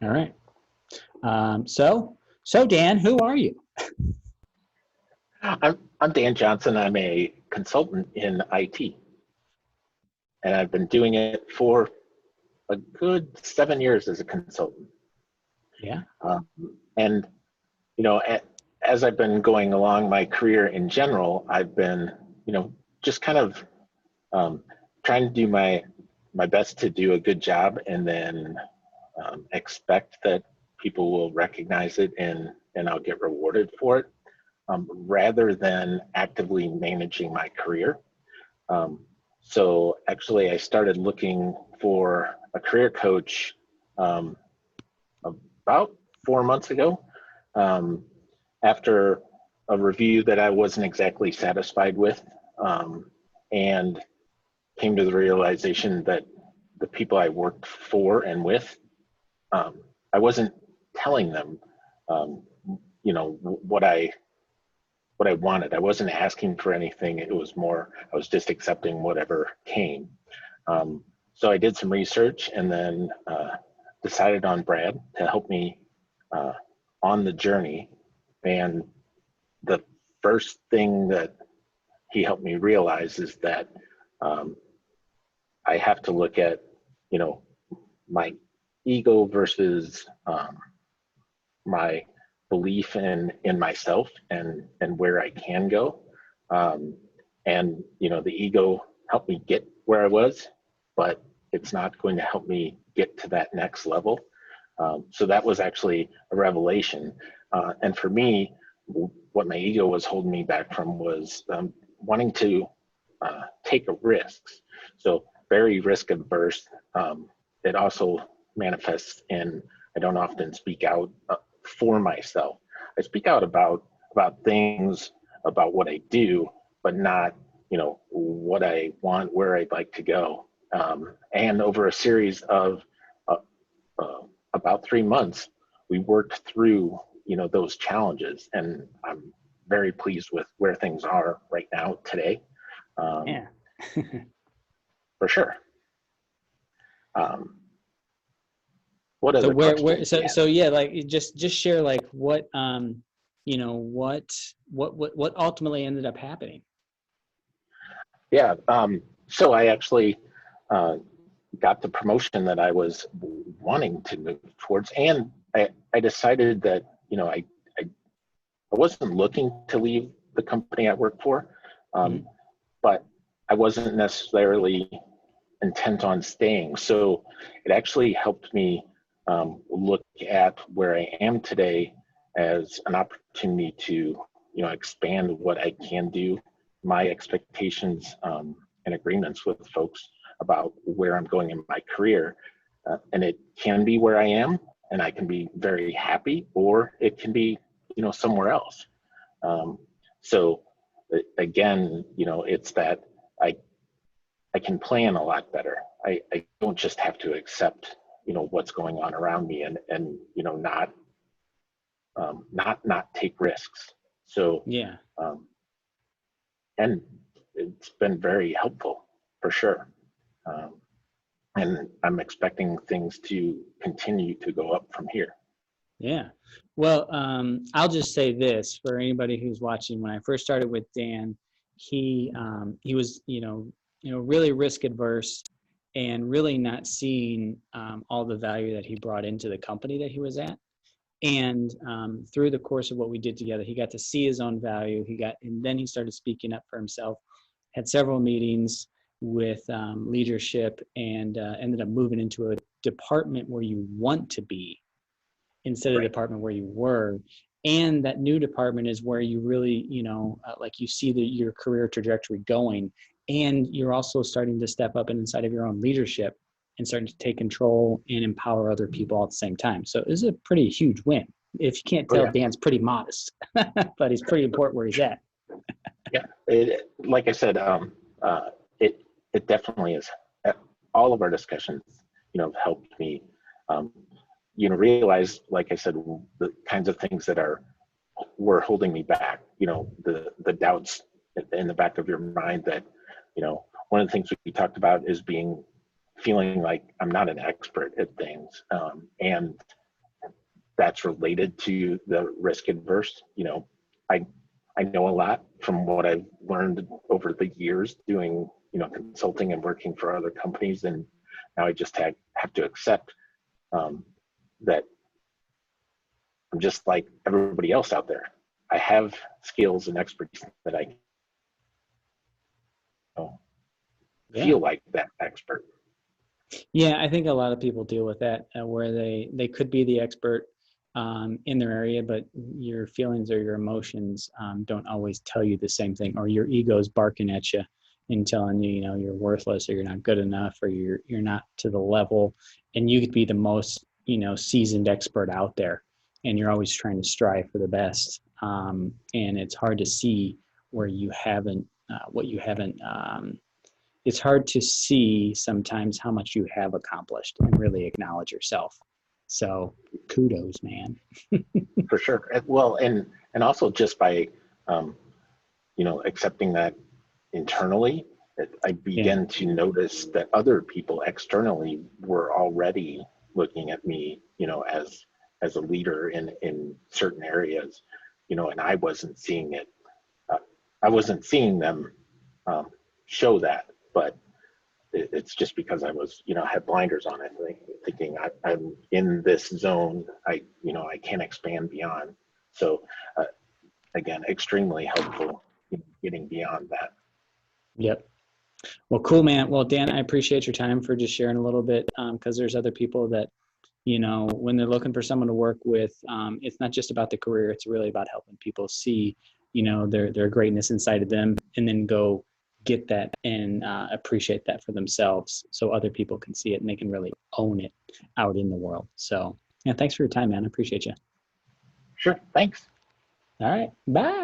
All right. So Dan, who are you? I'm Dan Johnson. I'm a consultant in IT, and I've been doing it for a good 7 years as a consultant. Yeah. And as I've been going along my career in general, I've been just kind of trying to do my best to do a good job, and then expect that people will recognize it and I'll get rewarded for it, rather than actively managing my career. So actually, I started looking for a career coach about 4 months ago, after a review that I wasn't exactly satisfied with, and came to the realization that the people I worked for and with, I wasn't telling them, what I wanted. I wasn't asking for anything. It was more, I was just accepting whatever came. So I did some research, and then decided on Brad to help me on the journey. And the first thing that he helped me realize is that I have to look at, my ego versus my belief in myself and where I can go. And the ego helped me get where I was, but it's not going to help me get to that next level. So that was actually a revelation. And for me, what my ego was holding me back from was wanting to take risks. So very risk adverse. It also manifests in, I don't often speak out for myself. I speak out about things, about what I do, but not, what I want, where I'd like to go. And over a series of about 3 months, we worked through, those challenges, and I'm very pleased with where things are right now today. Yeah. For sure. What So other where questions? so yeah, like just share like what what ultimately ended up happening. Yeah. So I actually got the promotion that I was wanting to move towards, and I decided that I wasn't looking to leave the company I work for, but I wasn't necessarily intent on staying. So it actually helped me look at where I am today as an opportunity to, expand what I can do, my expectations and agreements with folks about where I'm going in my career. And it can be where I am, and I can be very happy, or it can be, somewhere else. So again, it's that I can plan a lot better. I don't just have to accept, what's going on around me, and not take risks. So Yeah. And it's been very helpful for sure. And I'm expecting things to continue to go up from here. Yeah. Well, I'll just say this for anybody who's watching. When I first started with Dan, he was, really risk adverse and really not seeing all the value that he brought into the company that he was at. And through the course of what we did together, he got to see his own value. And then he started speaking up for himself, had several meetings with leadership, and ended up moving into a department where you want to be instead of the department where you were. And that new department is where you really, like you see your career trajectory going, and you're also starting to step up inside of your own leadership and starting to take control and empower other people at the same time. So this is a pretty huge win. If you can't tell, Dan's pretty modest, but he's pretty important where he's at. Yeah, like I said, it definitely is. All of our discussions, have helped me, realize, like I said, the kinds of things that were holding me back. The doubts in the back of your mind that, one of the things we talked about is feeling like I'm not an expert at things, and that's related to the risk adverse. You know, I know a lot from what I've learned over the years doing, you know, consulting and working for other companies, and now I just have to accept that I'm just like everybody else out there. I have skills and expertise that I, you know, Yeah. feel like that expert. Yeah, I think a lot of people deal with that, where they could be the expert in their area, but your feelings or your emotions don't always tell you the same thing, or your ego's barking at you and telling you, you know, you're worthless, or you're not good enough, or you're not to the level, and you could be the most, you know, seasoned expert out there, and you're always trying to strive for the best, and it's hard to see where you haven't, what you haven't. It's hard to see sometimes how much you have accomplished and really acknowledge yourself. So kudos, man. For sure. Well, and also just by you know, accepting that internally, I Yeah. began to notice that other people externally were already looking at me, you know, as a leader in certain areas, you know, and I wasn't seeing it. I wasn't seeing them um, show that, but it's just because I was, you know, had blinders on it, thinking I'm in this zone. You know, I can't expand beyond. So again, extremely helpful in getting beyond that. Yep. Well, cool, man. Well, Dan, I appreciate your time for just sharing a little bit, because there's other people that, you know, when they're looking for someone to work with, it's not just about the career. It's really about helping people see, you know, their greatness inside of them, and then go get that and appreciate that for themselves, so other people can see it and they can really own it out in the world. So, yeah, thanks for your time, man. I appreciate you. Sure. Thanks. All right. Bye.